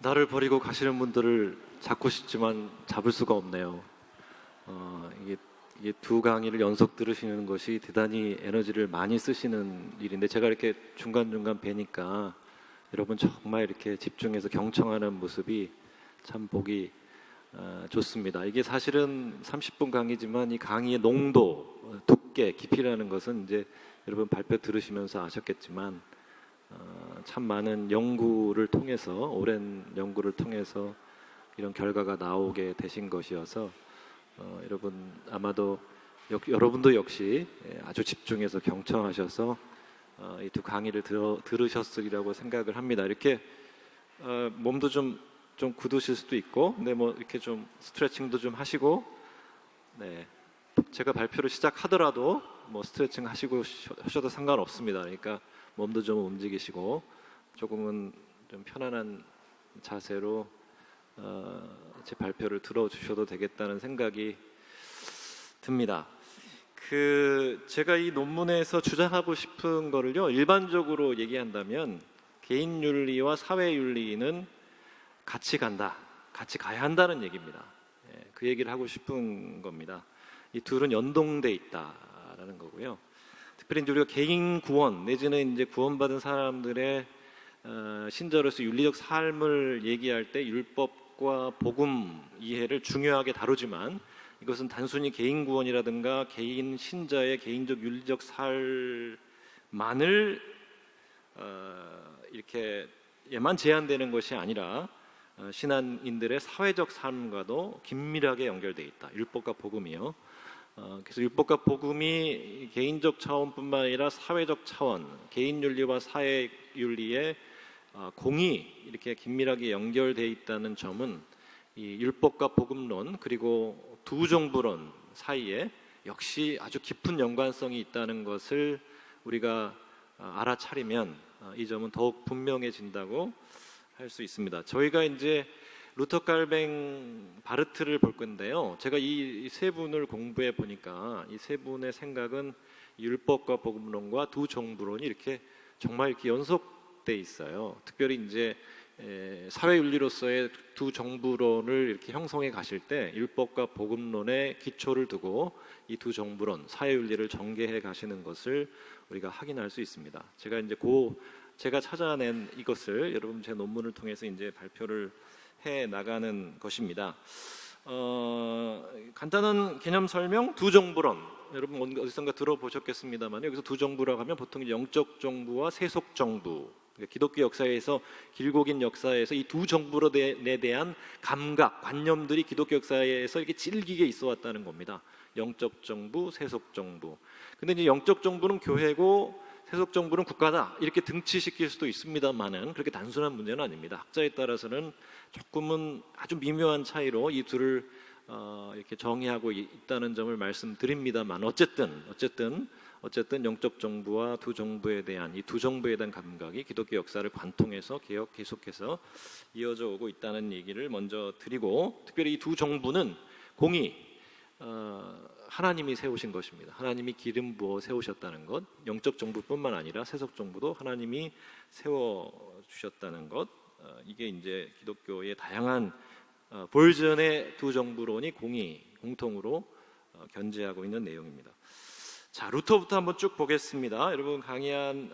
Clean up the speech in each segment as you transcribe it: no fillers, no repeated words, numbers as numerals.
나를 버리고 가시는 분들을 잡고 싶지만 잡을 수가 없네요. 이게 두 강의를 연속 들으시는 것이 대단히 에너지를 많이 쓰시는 일인데, 제가 이렇게 중간중간 뵈니까 여러분 정말 이렇게 집중해서 경청하는 모습이 참 보기 좋습니다. 이게 사실은 30분 강의지만 이 강의의 농도, 두께, 깊이라는 것은 이제 여러분 발표 들으시면서 아셨겠지만 참 많은 연구를 통해서, 오랜 연구를 통해서 이런 결과가 나오게 되신 것이어서 여러분 아마도 여러분도 역시 아주 집중해서 경청하셔서 이 두 강의를 들으셨으리라고 생각을 합니다. 이렇게 몸도 좀 굳으실 수도 있고, 네, 뭐 이렇게 좀 스트레칭도 좀 하시고, 네, 제가 발표를 시작하더라도 뭐 스트레칭 하셔도 상관없습니다. 그러니까 몸도 좀 움직이시고 조금은 좀 편안한 자세로 제 발표를 들어주셔도 되겠다는 생각이 듭니다. 제가 이 논문에서 주장하고 싶은 거를요, 일반적으로 얘기한다면 개인윤리와 사회윤리는 같이 간다, 같이 가야 한다는 얘기입니다. 그 얘기를 하고 싶은 겁니다. 이 둘은 연동돼 있다라는 거고요. 특별히 이제 우리가 개인 구원 내지는 이제 구원받은 사람들의 신자로서 윤리적 삶을 얘기할 때 율법과 복음 이해를 중요하게 다루지만, 이것은 단순히 개인 구원이라든가 개인 신자의 개인적 윤리적 삶만을 이렇게 에만 제한되는 것이 아니라 신앙인들의 사회적 삶과도 긴밀하게 연결되어 있다. 율법과 복음이요. 그래서 율법과 복음이 개인적 차원뿐만 아니라 사회적 차원, 개인 윤리와 사회 윤리의 공이 이렇게 긴밀하게 연결되어 있다는 점은 이 율법과 복음론, 그리고 두 정부론 사이에 역시 아주 깊은 연관성이 있다는 것을 우리가 알아차리면 이 점은 더욱 분명해진다고 할 수 있습니다. 저희가 이제 루터 칼뱅 바르트를 볼 건데요. 제가 이 세 분을 공부해 보니까 이 세 분의 생각은 율법과 복음론과 두 정부론이 이렇게 정말 이렇게 연속돼 있어요. 특별히 이제 사회윤리로서의 두 정부론을 이렇게 형성해 가실 때 율법과 복음론에 기초를 두고 이 두 정부론, 사회윤리를 전개해 가시는 것을 우리가 확인할 수 있습니다. 제가 이제 제가 찾아낸 이것을 여러분 제 논문을 통해서 이제 발표를 해 나가는 것입니다. 간단한 개념 설명, 두 정부론. 여러분 어디선가 들어보셨겠습니다만, 여기서 두 정부라고 하면 보통 영적 정부와 세속 정부, 기독교 역사에서 길고 긴 역사에서 이 두 정부론에 대한 감각, 관념들이 기독교 역사에서 이렇게 질기게 있어 왔다는 겁니다. 영적 정부, 세속 정부. 근데 이제 영적 정부는 교회고 세속 정부는 국가다, 이렇게 등치시킬 수도 있습니다만은 그렇게 단순한 문제는 아닙니다. 학자에 따라서는 조금은 아주 미묘한 차이로 이 둘을 이렇게 정의하고 있다는 점을 말씀드립니다만, 어쨌든 영적 정부와 두 정부에 대한 이 두 정부에 대한 감각이 기독교 역사를 관통해서 계속해서 이어져 오고 있다는 얘기를 먼저 드리고, 특별히 이 두 정부는 공이 하나님이 세우신 것입니다. 하나님이 기름 부어 세우셨다는 것, 영적 정부뿐만 아니라 세속 정부도 하나님이 세워 주셨다는 것, 이게 이제 기독교의 다양한 버전의 두 정부론이 공통으로 견지하고 있는 내용입니다. 자, 루터부터 한번 쭉 보겠습니다. 여러분 강의한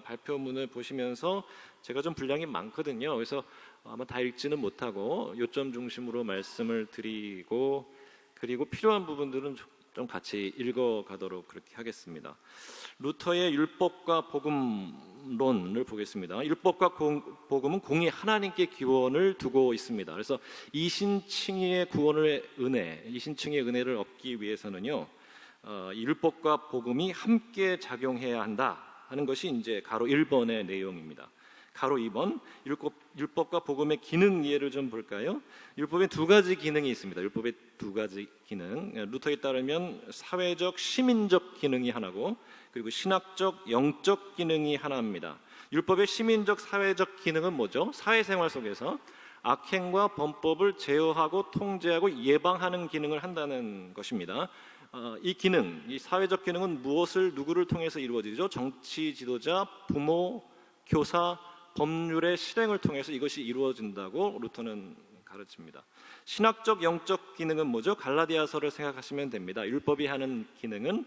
발표문을 보시면서 제가 좀 분량이 많거든요. 그래서 아마 다 읽지는 못하고 요점 중심으로 말씀을 드리고, 그리고 필요한 부분들은 좀 같이 읽어가도록 그렇게 하겠습니다. 루터의 율법과 복음론을 보겠습니다. 율법과 복음은 공이 하나님께 기원을 두고 있습니다. 그래서 이신칭의의 이신칭의의 은혜를 얻기 위해서는요, 율법과 복음이 함께 작용해야 한다 하는 것이 이제 가로 1번의 내용입니다. 가로 2번, 율법과 복음의 기능 이해를 좀 볼까요? 율법에 두 가지 기능이 있습니다. 율법의 두 가지 기능, 루터에 따르면 사회적, 시민적 기능이 하나고, 그리고 신학적, 영적 기능이 하나입니다. 율법의 시민적, 사회적 기능은 뭐죠? 사회생활 속에서 악행과 범법을 제어하고 통제하고 예방하는 기능을 한다는 것입니다. 이 기능, 이 사회적 기능은 누구를 통해서 이루어지죠? 정치 지도자, 부모, 교사, 법률의 실행을 통해서 이것이 이루어진다고 루터는 가르칩니다. 신학적 영적 기능은 뭐죠? 갈라디아서를 생각하시면 됩니다. 율법이 하는 기능은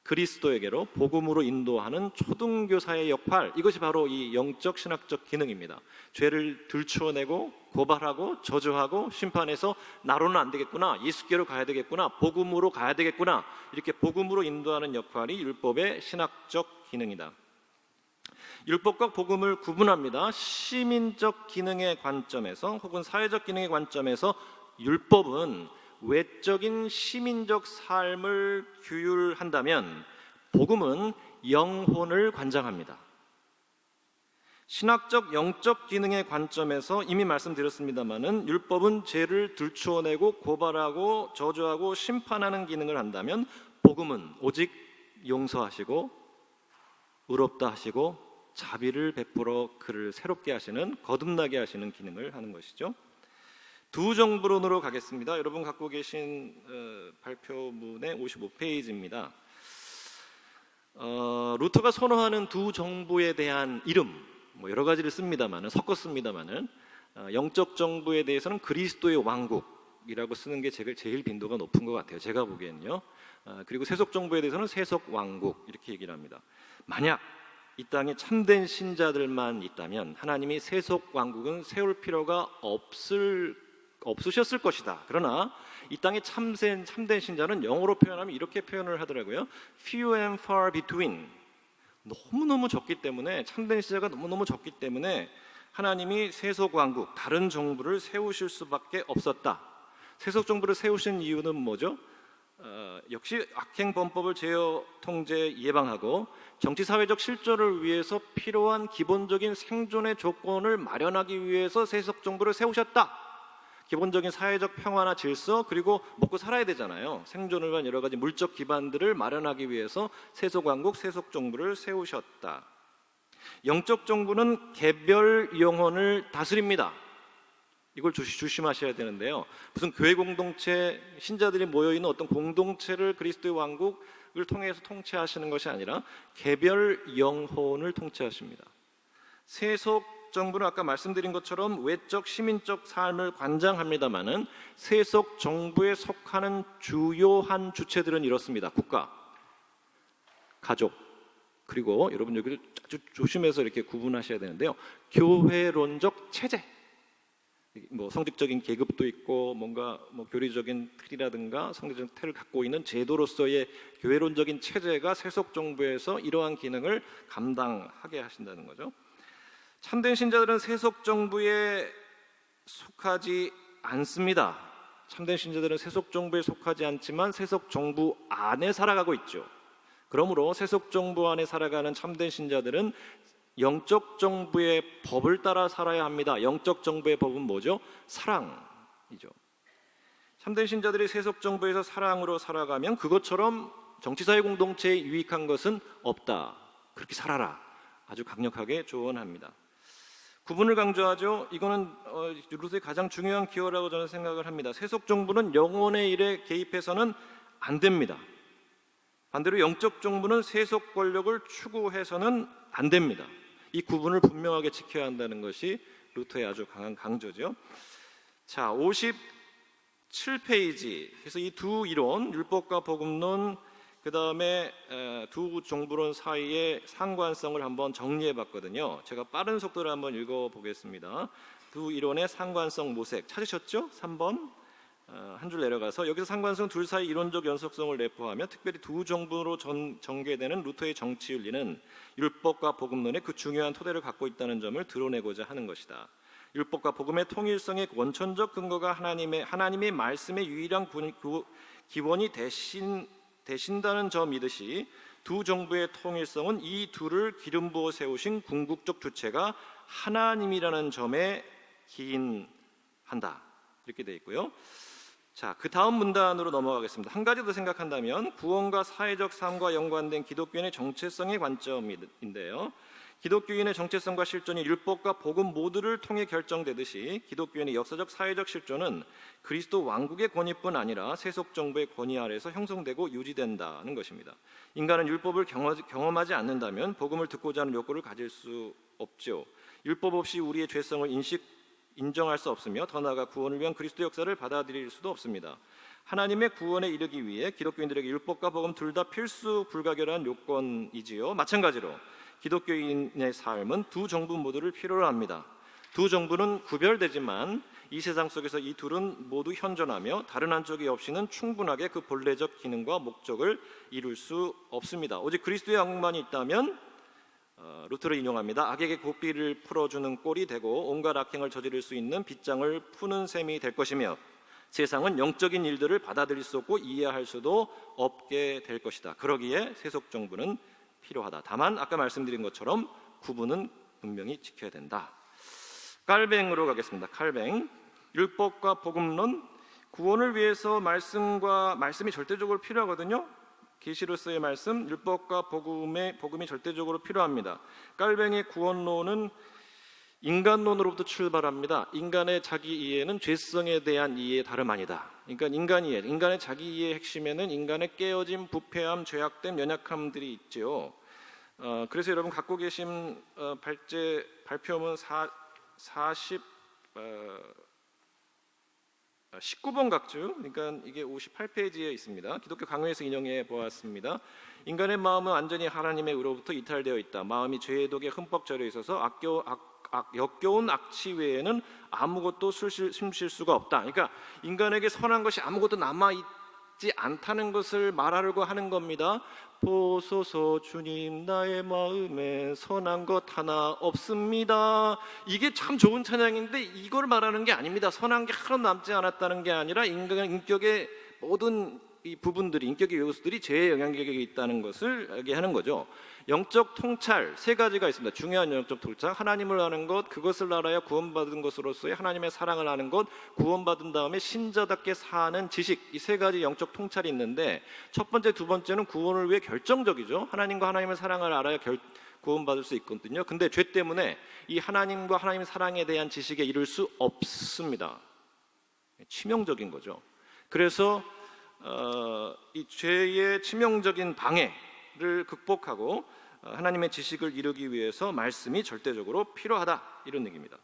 그리스도에게로 복음으로 인도하는 초등교사의 역할, 이것이 바로 이 영적 신학적 기능입니다. 죄를 들추어내고 고발하고 저주하고 심판해서 나로는 안 되겠구나, 예수께로 가야 되겠구나, 복음으로 가야 되겠구나, 이렇게 복음으로 인도하는 역할이 율법의 신학적 기능이다. 율법과 복음을 구분합니다. 시민적 기능의 관점에서 혹은 사회적 기능의 관점에서 율법은 외적인 시민적 삶을 규율한다면 복음은 영혼을 관장합니다. 신학적 영적 기능의 관점에서 이미 말씀드렸습니다마는 율법은 죄를 들추어내고 고발하고 저주하고 심판하는 기능을 한다면 복음은 오직 용서하시고 의롭다 하시고 자비를 베풀어 그를 새롭게 하시는, 거듭나게 하시는 기능을 하는 것이죠. 두 정부론으로 가겠습니다. 여러분 갖고 계신 발표문의 55페이지입니다. 루터가 선호하는 두 정부에 대한 이름, 여러 가지를 씁니다만은, 섞었습니다만은, 영적 정부에 대해서는 그리스도의 왕국이라고 쓰는 게 제일 빈도가 높은 것 같아요. 제가 보기에는요. 그리고 세속 정부에 대해서는 세속 왕국 이렇게 얘기를 합니다. 만약 이 땅에 참된 신자들만 있다면 하나님이 세속 왕국은 세울 필요가 없으셨을 것이다. 그러나 이 땅에 참된 신자는 영어로 표현하면 이렇게 표현을 하더라고요. Few and far between. 너무너무 적기 때문에, 참된 신자가 너무너무 적기 때문에 하나님이 세속 왕국, 다른 정부를 세우실 수밖에 없었다. 세속 정부를 세우신 이유는 뭐죠? 역시 악행범법을 제어, 통제, 예방하고 정치사회적 실존을 위해서 필요한 기본적인 생존의 조건을 마련하기 위해서 세속 정부를 세우셨다. 기본적인 사회적 평화나 질서, 그리고 먹고 살아야 되잖아요. 생존을 위한 여러 가지 물적 기반들을 마련하기 위해서 세속 왕국, 세속 정부를 세우셨다. 영적 정부는 개별 영혼을 다스립니다. 이걸 조심하셔야 되는데요. 무슨 교회 공동체, 신자들이 모여있는 어떤 공동체를 그리스도의 왕국을 통해서 통치하시는 것이 아니라 개별 영혼을 통치하십니다. 세속 정부는 아까 말씀드린 것처럼 외적 시민적 삶을 관장합니다마는 세속 정부에 속하는 주요한 주체들은 이렇습니다. 국가, 가족, 그리고 여러분 여기 아주 조심해서 이렇게 구분하셔야 되는데요. 교회론적 체제, 성직적인 계급도 있고 뭔가 교리적인 틀이라든가 성리적인 틀을 갖고 있는 제도로서의 교회론적인 체제가 세속 정부에서 이러한 기능을 감당하게 하신다는 거죠. 참된 신자들은 세속 정부에 속하지 않습니다. 참된 신자들은 세속 정부에 속하지 않지만 세속 정부 안에 살아가고 있죠. 그러므로 세속 정부 안에 살아가는 참된 신자들은 영적 정부의 법을 따라 살아야 합니다. 영적 정부의 법은 뭐죠? 사랑이죠. 참된 신자들이 세속 정부에서 사랑으로 살아가면 그것처럼 정치사회 공동체에 유익한 것은 없다. 그렇게 살아라. 아주 강력하게 조언합니다. 구분을 강조하죠. 이거는 루터의 가장 중요한 기호라고 저는 생각을 합니다. 세속 정부는 영혼의 일에 개입해서는 안 됩니다. 반대로 영적 정부는 세속 권력을 추구해서는 안 됩니다. 이 구분을 분명하게 지켜야 한다는 것이 루터의 아주 강한 강조죠. 자, 57페이지. 그래서 이 두 이론, 율법과 복음론, 그 다음에 두 정부론 사이의 상관성을 한번 정리해 봤거든요. 제가 빠른 속도로 한번 읽어보겠습니다. 두 이론의 상관성 모색 찾으셨죠? 3번 한 줄 내려가서 여기서 상관성 둘 사이 이론적 연속성을 내포하며 특별히 두 정부로 전개되는 루터의 정치 윤리는 율법과 복음론의 그 중요한 토대를 갖고 있다는 점을 드러내고자 하는 것이다. 율법과 복음의 통일성의 원천적 근거가 하나님의 말씀의 유일한 기원이 되신다는 점이듯이 두 정부의 통일성은 이 둘을 기름 부어 세우신 궁극적 주체가 하나님이라는 점에 기인한다. 이렇게 되어 있고요. 자, 그 다음 문단으로 넘어가겠습니다. 한 가지 더 생각한다면 구원과 사회적 삶과 연관된 기독교인의 정체성의 관점인데요. 기독교인의 정체성과 실존이 율법과 복음 모두를 통해 결정되듯이 기독교인의 역사적 사회적 실존은 그리스도 왕국의 권위뿐 아니라 세속 정부의 권위 아래에서 형성되고 유지된다는 것입니다. 인간은 율법을 경험하지 않는다면 복음을 듣고자 하는 욕구를 가질 수 없죠. 율법 없이 우리의 죄성을 인정할 수 없으며 더 나아가 구원을 위한 그리스도 역사를 받아들일 수도 없습니다. 하나님의 구원에 이르기 위해 기독교인들에게 율법과 복음 둘 다 필수 불가결한 요건이지요. 마찬가지로 기독교인의 삶은 두 정부 모두를 필요로 합니다. 두 정부는 구별되지만 이 세상 속에서 이 둘은 모두 현존하며 다른 한쪽이 없이는 충분하게 그 본래적 기능과 목적을 이룰 수 없습니다. 오직 그리스도의 왕국만이 있다면 루터를 인용합니다. 악에게 고삐를 풀어주는 꼴이 되고 온갖 악행을 저지를 수 있는 빗장을 푸는 셈이 될 것이며 세상은 영적인 일들을 받아들일 수 없고 이해할 수도 없게 될 것이다. 그러기에 세속 정부는 필요하다. 다만 아까 말씀드린 것처럼 구분은 분명히 지켜야 된다. 칼뱅으로 가겠습니다. 칼뱅. 율법과 복음론. 구원을 위해서 말씀이 절대적으로 필요하거든요. 계시로서의 말씀, 율법과 복음이 절대적으로 필요합니다. 칼뱅의 구원론은 인간론으로부터 출발합니다. 인간의 자기 이해는 죄성에 대한 이해의 다름 아니다. 그러니까 인간의 자기 이해의 핵심에는 인간의 깨어짐, 부패함, 죄악됨, 연약함들이 있죠. 그래서 여러분 갖고 계신 발표문 19번 각주, 그러니까 이게 58페이지에 있습니다. 기독교 강요에서 인용해 보았습니다. 인간의 마음은 완전히 하나님의 의로부터 이탈되어 있다. 마음이 죄의 독에 흠뻑 절여 있어서 역겨운 악취 외에는 아무것도 숨쉴 수가 없다. 그러니까 인간에게 선한 것이 아무것도 남아있지 않다는 것을 말하려고 하는 겁니다. 보소서 주님 나의 마음에 선한 것 하나 없습니다. 이게 참 좋은 찬양인데 이걸 말하는 게 아닙니다. 선한 게 하나도 남지 않았다는 게 아니라 인격의 모든 이 부분들이, 인격의 요소들이 죄의 영향력에 있다는 것을 얘기하는 거죠. 영적 통찰 세 가지가 있습니다. 중요한 영적 통찰, 하나님을 아는 것, 그것을 알아야 구원받은 것으로서의 하나님의 사랑을 아는 것, 구원받은 다음에 신자답게 사는 지식, 이 세 가지 영적 통찰이 있는데 첫 번째, 두 번째는 구원을 위해 결정적이죠. 하나님과 하나님의 사랑을 알아야 구원받을 수 있거든요. 근데 죄 때문에 이 하나님과 하나님의 사랑에 대한 지식에 이를 수 없습니다. 치명적인 거죠. 그래서 이 죄의 치명적인 방해를 극복하고 하나님의 지식을 이루기 위해서 말씀이 절대적으로 필요하다, 이런 얘기입니다.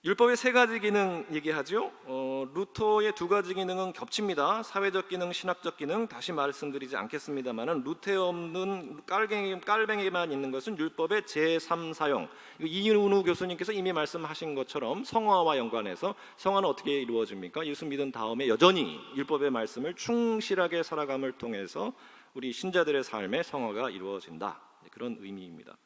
율법의 세 가지 기능 얘기하죠. 루터의 두 가지 기능은 겹칩니다. 사회적 기능, 신학적 기능. 다시 말씀드리지 않겠습니다만은 루터에 없는 깔뱅이만 있는 것은 율법의 제3사용. 이윤우 교수님께서 이미 말씀하신 것처럼 성화와 연관해서 성화는 어떻게 이루어집니까? 예수 믿은 다음에 여전히 율법의 말씀을 충실하게 살아감을 통해서 우리 신자들의 삶에 성화가 이루어진다, 그런 의미입니다.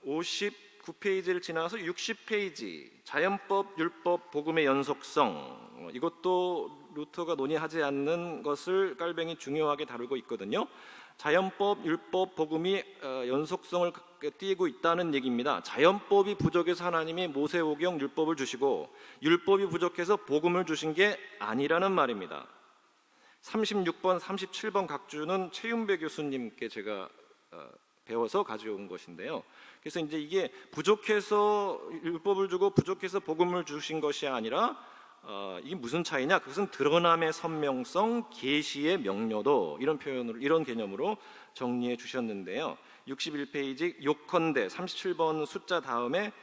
59페이지를 지나서 60페이지, 자연법, 율법, 복음의 연속성. 이것도 루터가 논의하지 않는 것을 칼뱅이 중요하게 다루고 있거든요. 자연법, 율법, 복음이 연속성을 띠고 있다는 얘기입니다. 자연법이 부족해서 하나님이 모세오경 율법을 주시고 율법이 부족해서 복음을 주신 게 아니라는 말입니다. 36번, 37번 각주는 최윤배 교수님께 제가 배워서 가져온 것인데요. 그래서 이제 이게 부족해서 율법을 주고 부족해서 복음을 주신 것이 아니라 이게 무슨 차이냐? 그것은 드러남의 선명성, 계시의 명료도, 이런 표현으로, 이런 개념으로 정리해 주셨는데요. 61페이지 요컨대 37번 숫자 다음에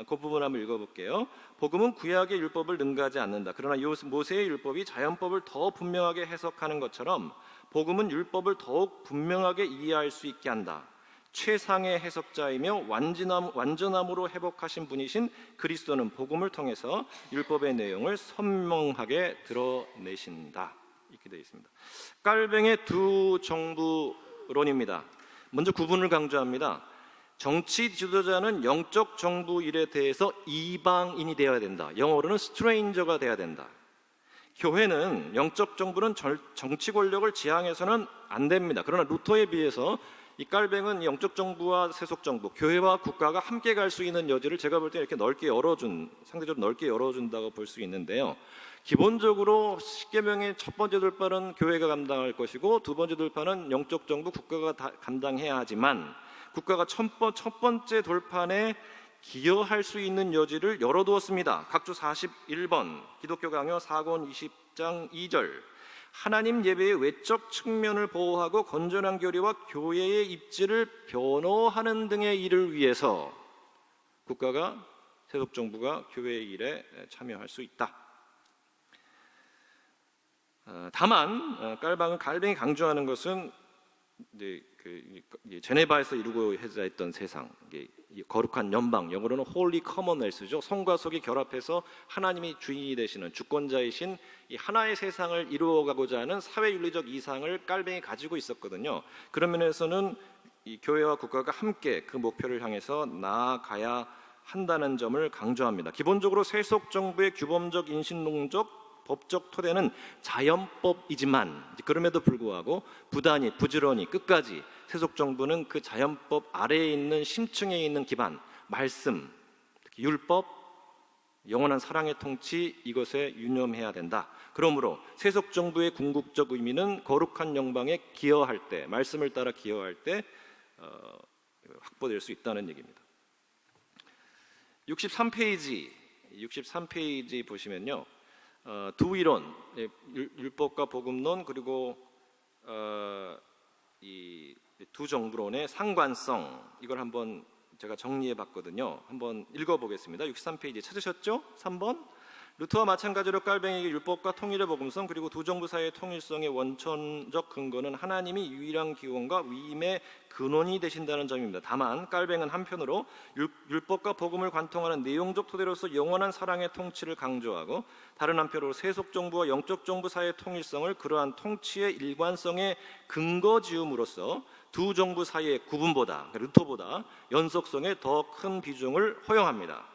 그 부분 한번 읽어볼게요. 복음은 구약의 율법을 능가하지 않는다. 그러나 모세의 율법이 자연법을 더 분명하게 해석하는 것처럼 복음은 율법을 더욱 분명하게 이해할 수 있게 한다. 최상의 해석자이며 완전함으로 회복하신 분이신 그리스도는 복음을 통해서 율법의 내용을 선명하게 드러내신다, 이렇게 되어 있습니다. 칼뱅의 두 정부론입니다. 먼저 구분을 강조합니다. 정치 지도자는 영적 정부 일에 대해서 이방인이 되어야 된다. 영어로는 스트레인저가 되어야 된다. 교회는 영적 정부는 정치 권력을 지향해서는 안 됩니다. 그러나 루터에 비해서 이 깔뱅은 영적 정부와 세속 정부, 교회와 국가가 함께 갈 수 있는 여지를 제가 볼 때 이렇게 상대적으로 넓게 열어준다고 볼 수 있는데요. 기본적으로 십계명의 첫 번째 돌파는 교회가 감당할 것이고 두 번째 돌파는 영적 정부, 국가가 감당해야 하지만 국가가 첫 번째 돌판에 기여할 수 있는 여지를 열어두었습니다. 각주 41번 기독교 강요 4권 20장 2절 하나님 예배의 외적 측면을 보호하고 건전한 교리와 교회의 입지를 변호하는 등의 일을 위해서 국가가 세속 정부가 교회의 일에 참여할 수 있다. 다만 깔뱅이 강조하는 것은 제네바에서 이루고자 했던 세상, 거룩한 연방, 영어로는 Holy Commonwealth죠. 성과 속이 결합해서 하나님이 주인이 되시는 주권자이신 이 하나의 세상을 이루어가고자 하는 사회윤리적 이상을 깔뱅이 가지고 있었거든요. 그런 면에서는 이 교회와 국가가 함께 그 목표를 향해서 나아가야 한다는 점을 강조합니다. 기본적으로 세속 정부의 규범적 인신론적 법적 토대는 자연법이지만 그럼에도 불구하고 부지런히 끝까지 세속 정부는 그 자연법 아래에 있는 심층에 있는 기반, 말씀, 특히 율법, 영원한 사랑의 통치 이것에 유념해야 된다. 그러므로 세속 정부의 궁극적 의미는 거룩한 영방에 기여할 때, 말씀을 따라 기여할 때 확보될 수 있다는 얘기입니다. 63페이지 보시면요. 두 이론, 율법과 복음론 그리고 이 두 정부론의 상관성 이걸 한번 제가 정리해 봤거든요. 한번 읽어보겠습니다. 63페이지 찾으셨죠? 3번 루터와 마찬가지로 깔뱅이에게 율법과 통일의 복음성 그리고 두 정부 사이의 통일성의 원천적 근거는 하나님이 유일한 기원과 위임의 근원이 되신다는 점입니다. 다만 깔뱅은 한편으로 율법과 복음을 관통하는 내용적 토대로서 영원한 사랑의 통치를 강조하고 다른 한편으로 세속 정부와 영적 정부 사이의 통일성을 그러한 통치의 일관성의 근거 지음으로써 두 정부 사이의 구분보다 루터보다 연속성에 더 큰 비중을 허용합니다.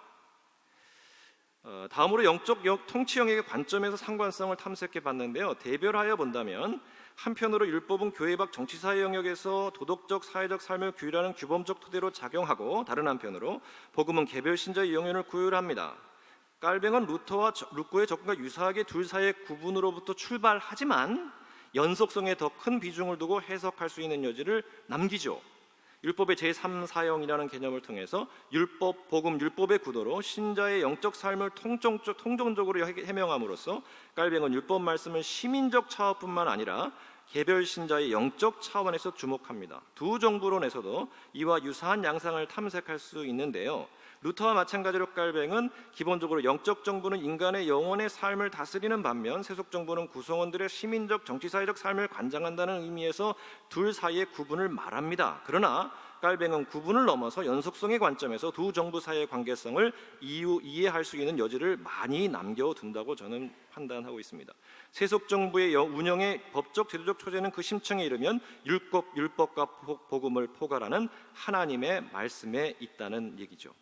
다음으로 영적 통치 영역의 관점에서 상관성을 탐색해 봤는데요. 대별하여 본다면 한편으로 율법은 교회 밖 정치사회 영역에서 도덕적 사회적 삶을 규율하는 규범적 토대로 작용하고 다른 한편으로 복음은 개별 신자의 영혼을 구휼합니다. 깔뱅은 루터와 루코의 접근과 유사하게 둘 사이의 구분으로부터 출발하지만 연속성에 더 큰 비중을 두고 해석할 수 있는 여지를 남기죠. 율법의 제3사형이라는 개념을 통해서 율법, 복음, 율법의 구도로 신자의 영적 삶을 통정적으로 해명함으로써 깔뱅은 율법 말씀은 시민적 차원뿐만 아니라 개별 신자의 영적 차원에서 주목합니다. 두 정부론에서도 이와 유사한 양상을 탐색할 수 있는데요. 루터와 마찬가지로 깔뱅은 기본적으로 영적 정부는 인간의 영혼의 삶을 다스리는 반면 세속 정부는 구성원들의 시민적 정치사회적 삶을 관장한다는 의미에서 둘 사이의 구분을 말합니다. 그러나 깔뱅은 구분을 넘어서 연속성의 관점에서 두 정부 사이의 관계성을 이해할 수 있는 여지를 많이 남겨둔다고 저는 판단하고 있습니다. 세속 정부의 운영의 법적 제도적 초제는 그 심층에 이르면 율법과 복음을 포괄하는 하나님의 말씀에 있다는 얘기죠.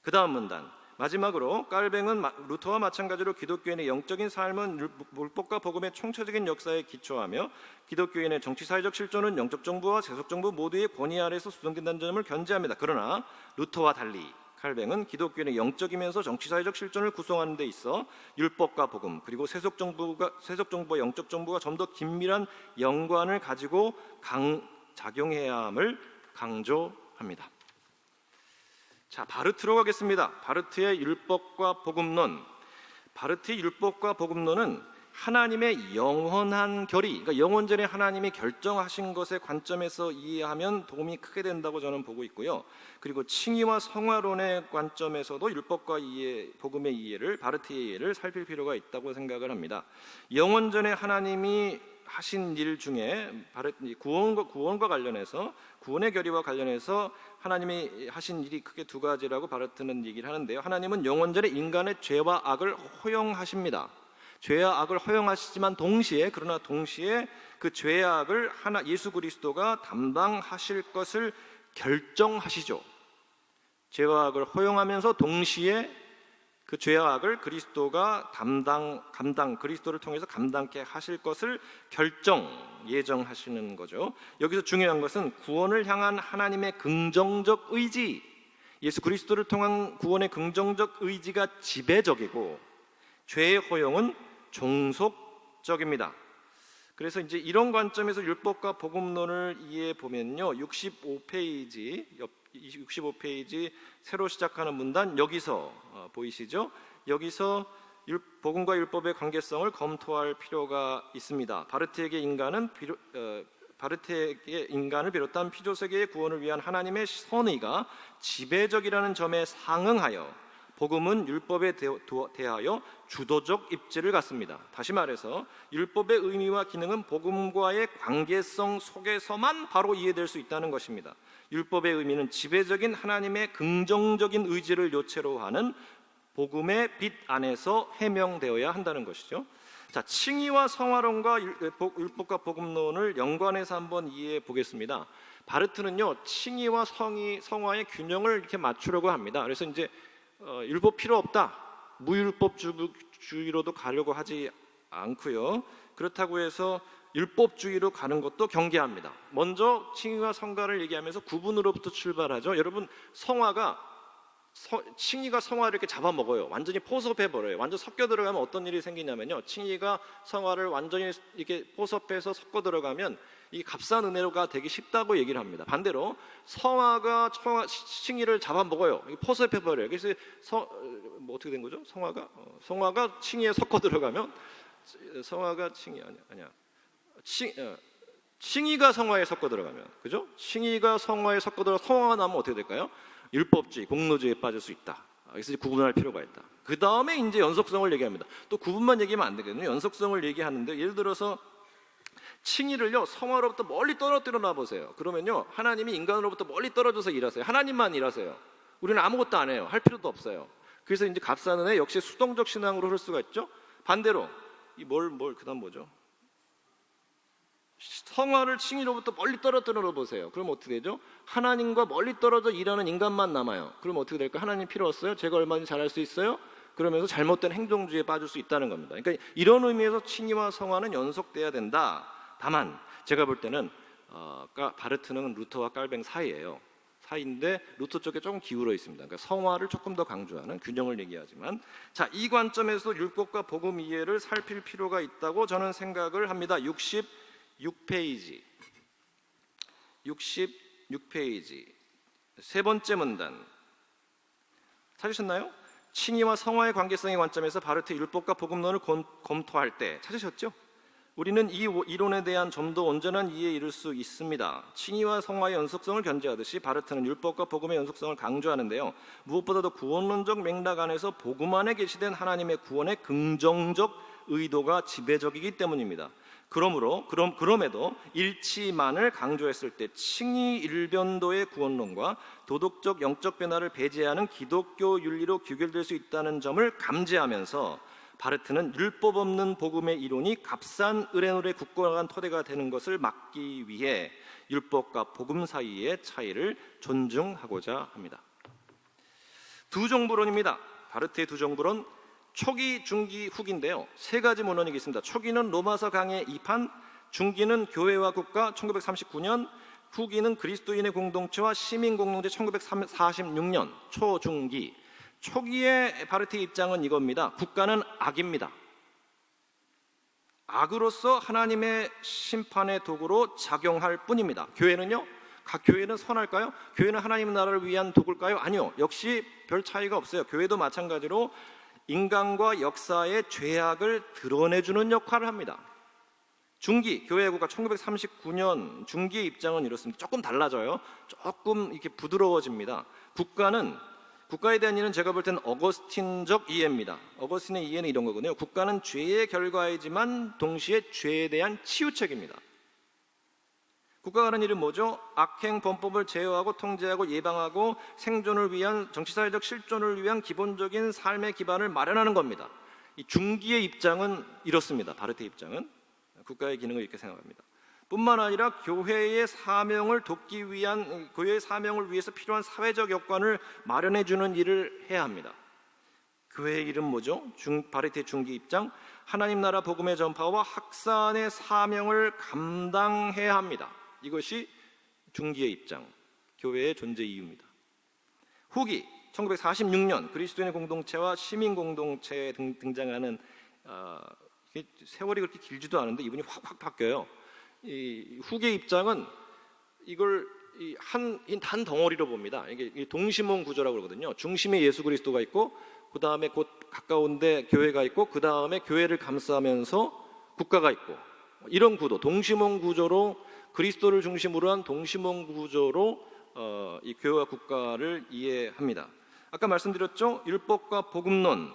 그 다음 문단 마지막으로 깔뱅은 루터와 마찬가지로 기독교인의 영적인 삶은 율법과 복음의 총체적인 역사에 기초하며 기독교인의 정치사회적 실존은 영적 정부와 세속 정부 모두의 권위 아래에서 수정된다는 점을 견지합니다. 그러나 루터와 달리 깔뱅은 기독교인의 영적이면서 정치사회적 실존을 구성하는 데 있어 율법과 복음 그리고 세속 정부와 영적 정부가 좀 더 긴밀한 연관을 가지고 작용해야 함을 강조합니다. 자, 바르트로 가겠습니다. 바르트의 율법과 복음론. 바르트의 율법과 복음론은 하나님의 영원한 결의, 그러니까 영원 전에 하나님이 결정하신 것의 관점에서 이해하면 도움이 크게 된다고 저는 보고 있고요. 그리고 칭의와 성화론의 관점에서도 율법과 복음의 이해를, 바르트의 이해를 살필 필요가 있다고 생각을 합니다. 영원 전에 하나님이 하신 일 중에 구원과 관련해서 구원의 결의와 관련해서 하나님이 하신 일이 크게 두 가지라고 바르트는 얘기를 하는데요. 하나님은 영원전에 인간의 죄와 악을 허용하십니다. 죄와 악을 허용하시지만 동시에 그 죄와 악을 예수 그리스도가 담당하실 것을 결정하시죠. 죄와 악을 허용하면서 동시에 그 죄악을 그리스도가 그리스도를 통해서 감당케 하실 것을 예정하시는 거죠. 여기서 중요한 것은 구원을 향한 하나님의 긍정적 의지, 예수 그리스도를 통한 구원의 긍정적 의지가 지배적이고 죄의 허용은 종속적입니다. 그래서 이제 이런 관점에서 율법과 복음론을 이해해 보면요, 65페이지 새로 시작하는 문단 여기서 보이시죠? 여기서 복음과 율법의 관계성을 검토할 필요가 있습니다. 바르트에게 인간을 비롯한 피조세계의 구원을 위한 하나님의 선의가 지배적이라는 점에 상응하여 복음은 율법에 대하여 주도적 입지를 갖습니다. 다시 말해서 율법의 의미와 기능은 복음과의 관계성 속에서만 바로 이해될 수 있다는 것입니다. 율법의 의미는 지배적인 하나님의 긍정적인 의지를 요체로 하는 복음의 빛 안에서 해명되어야 한다는 것이죠. 자, 칭의와 성화론과 율법과 복음론을 연관해서 한번 이해해 보겠습니다. 바르트는요, 칭의와 성화의 균형을 이렇게 맞추려고 합니다. 그래서 이제 율법 필요 없다, 무율법주의로도 가려고 하지 않고요. 그렇다고 해서 율법주의로 가는 것도 경계합니다. 먼저 칭의와 성가를 얘기하면서 구분으로부터 출발하죠. 여러분, 칭의가 성화를 이렇게 잡아먹어요. 완전히 포섭해버려요. 완전 섞여 들어가면 어떤 일이 생기냐면요, 칭의가 성화를 완전히 이렇게 포섭해서 섞어 들어가면 이 값싼 은혜가 되기 쉽다고 얘기를 합니다. 반대로 성화가 칭의를 잡아먹어요. 포섭해버려요. 그래서 어떻게 된 거죠? 성화가 칭의에 섞어 들어가면 성화가 칭의 아니야. 칭의가 성화에 섞어 들어가면, 그죠? 칭의가 성화에 섞어 들어가 성화가 나면 어떻게 될까요? 율법주의, 공로주의에 빠질 수 있다. 그래서 구분할 필요가 있다. 그 다음에 이제 연속성을 얘기합니다. 또 구분만 얘기하면 안 되거든요. 연속성을 얘기하는데, 예를 들어서 칭의를요, 성화로부터 멀리 떨어뜨려 놔보세요. 그러면요, 하나님이 인간으로부터 멀리 떨어져서 일하세요. 하나님만 일하세요. 우리는 아무것도 안 해요. 할 필요도 없어요. 그래서 이제 값싼 은혜, 역시 수동적 신앙으로 흐를 수가 있죠. 반대로 그다음 뭐죠? 성화를 칭의로부터 멀리 떨어뜨려 보세요. 그럼 어떻게 되죠? 하나님과 멀리 떨어져 일하는 인간만 남아요. 그럼 어떻게 될까요? 하나님 필요 없어요? 제가 얼마든지 잘할 수 있어요? 그러면서 잘못된 행동주의에 빠질 수 있다는 겁니다. 그러니까 이런 의미에서 칭의와 성화는 연속돼야 된다. 다만 제가 볼 때는 바르트는 루터와 깔뱅 사이인데 루터 쪽에 조금 기울어 있습니다. 그러니까 성화를 조금 더 강조하는 균형을 얘기하지만, 자, 이 관점에서 율법과 복음 이해를 살필 필요가 있다고 저는 생각을 합니다. 66페이지 세 번째 문단 찾으셨나요? 칭의와 성화의 관계성의 관점에서 바르트의 율법과 복음론을 검토할 때 찾으셨죠? 우리는 이 이론에 대한 좀 더 온전한 이해에 이를 수 있습니다. 칭의와 성화의 연속성을 견지하듯이 바르트는 율법과 복음의 연속성을 강조하는데요, 무엇보다도 구원론적 맥락 안에서 복음 안에 계시된 하나님의 구원의 긍정적 의도가 지배적이기 때문입니다. 그럼에도 일치만을 강조했을 때 칭의 일변도의 구원론과 도덕적 영적 변화를 배제하는 기독교 윤리로 귀결될 수 있다는 점을 감지하면서 바르트는 율법 없는 복음의 이론이 값싼 은혜의 굳건한 토대가 되는 것을 막기 위해 율법과 복음 사이의 차이를 존중하고자 합니다. 두 정부론입니다. 바르트의 두 정부론, 초기, 중기, 후기인데요, 세 가지 문헌이 있습니다. 초기는 로마서 강해 2판, 중기는 교회와 국가 1939년, 후기는 그리스도인의 공동체와 시민 공동체 1946년. 초중기. 초기의 바르트의 입장은 이겁니다. 국가는 악입니다. 악으로서 하나님의 심판의 도구로 작용할 뿐입니다. 교회는요? 각 교회는 선할까요? 교회는 하나님 나라를 위한 도구일까요? 아니요. 역시 별 차이가 없어요. 교회도 마찬가지로 인간과 역사의 죄악을 드러내주는 역할을 합니다. 중기, 교회 국가 1939년 중기의 입장은 이렇습니다. 조금 달라져요. 조금 이렇게 부드러워집니다. 국가에 대한 이해는 제가 볼 때는 어거스틴적 이해입니다. 어거스틴의 이해는 이런 거거든요. 국가는 죄의 결과이지만 동시에 죄에 대한 치유책입니다. 국가가 하는 일은 뭐죠? 악행 범법을 제어하고 통제하고 예방하고 생존을 위한 정치사회적 실존을 위한 기본적인 삶의 기반을 마련하는 겁니다. 이 중기의 입장은 이렇습니다. 바르트의 입장은 국가의 기능을 이렇게 생각합니다. 뿐만 아니라 교회의 사명을 돕기 위한, 교회의 사명을 위해서 필요한 사회적 여건을 마련해 주는 일을 해야 합니다. 교회의 이름 뭐죠? 바르트의 중기 입장, 하나님 나라 복음의 전파와 확산의 사명을 감당해야 합니다. 이것이 중기의 입장, 교회의 존재 이유입니다. 후기 1946년 그리스도인의 공동체와 시민 공동체에 등장하는 세월이 그렇게 길지도 않은데 이분이 확 바뀌어요. 이 후기의 입장은 이걸 한 덩어리로 봅니다. 이게 동시몬 구조라고 그러거든요. 중심에 예수 그리스도가 있고 그 다음에 곧 가까운데 교회가 있고 그 다음에 교회를 감싸면서 국가가 있고, 이런 구도, 동시몬 구조로, 그리스도를 중심으로 한 동시몬 구조로 이 교회와 국가를 이해합니다. 아까 말씀드렸죠. 율법과 복음론,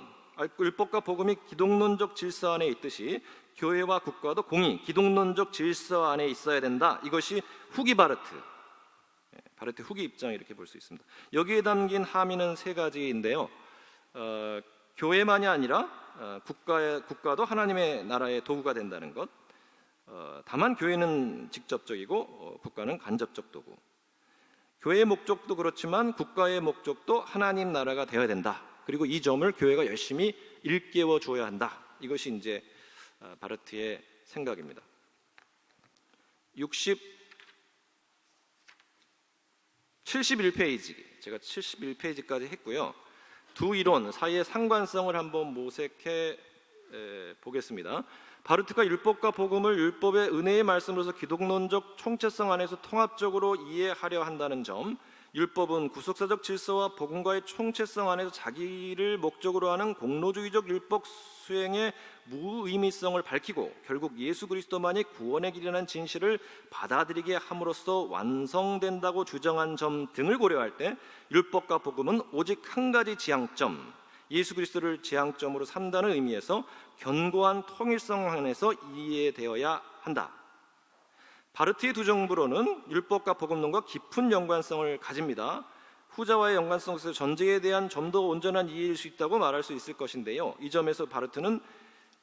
율법과 복음이 기독론적 질서 안에 있듯이 교회와 국가도 공의, 기독론적 질서 안에 있어야 된다. 이것이 후기 바르트 후기 입장, 이렇게 볼 수 있습니다. 여기에 담긴 함의는 세 가지인데요. 교회만이 아니라 국가도 하나님의 나라의 도구가 된다는 것. 다만 교회는 직접적이고 국가는 간접적 도구. 교회의 목적도 그렇지만 국가의 목적도 하나님 나라가 되어야 된다. 그리고 이 점을 교회가 열심히 일깨워 줘야 한다. 이것이 이제 바르트의 생각입니다. 71페이지, 제가 71페이지까지 했고요. 두 이론 사이의 상관성을 한번 모색해 보겠습니다. 바르트가 율법과 복음을 율법의 은혜의 말씀으로서 기독론적 총체성 안에서 통합적으로 이해하려 한다는 점, 율법은 구속사적 질서와 복음과의 총체성 안에서 자기를 목적으로 하는 공로주의적 율법 수행의 무의미성을 밝히고 결국 예수 그리스도만이 구원의 길이라는 진실을 받아들이게 함으로써 완성된다고 주장한 점 등을 고려할 때 율법과 복음은 오직 한 가지 지향점, 예수 그리스도를 지향점으로 삼다는 의미에서 견고한 통일성 안에서 이해되어야 한다. 바르트의 두 정부론은 율법과 복음론과 깊은 연관성을 가집니다. 후자와의 연관성 속에서 전제에 대한 좀 더 온전한 이해일 수 있다고 말할 수 있을 것인데요. 이 점에서 바르트는